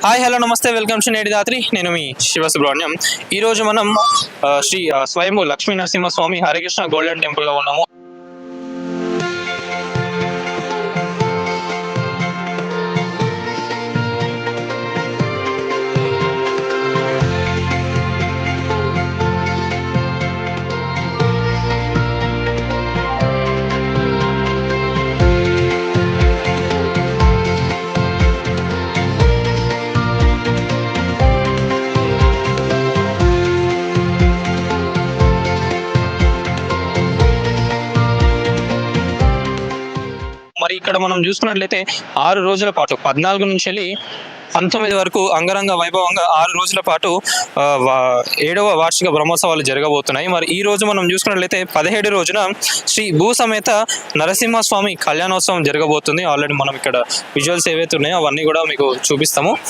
Hi hello నమస్తే welcome to నేటి దాత్రి. నేను మీ శివసుబ్రహ్మణ్యం. ఈరోజు మనం శ్రీ స్వయంభూ లక్ష్మీ నరసింహస్వామి హరికృష్ణ గోల్డెన్ టెంపుల్లో ఉన్నాము. మరి ఇక్కడ మనం చూసుకున్నట్లయితే 6 రోజుల పాటు 14 నుంచి వెళ్ళి 19 వరకు అంగరంగ వైభవంగా 6 రోజుల పాటు 7వ వార్షిక బ్రహ్మోత్సవాలు జరగబోతున్నాయి. మరి ఈ రోజు మనం చూసుకున్నట్లయితే 17 రోజున శ్రీ భూ సమేత నరసింహస్వామి కళ్యాణోత్సవం జరగబోతుంది. ఆల్రెడీ మనం ఇక్కడ విజువల్స్ ఏవైతే ఉన్నాయో అవన్నీ కూడా మీకు చూపిస్తాము.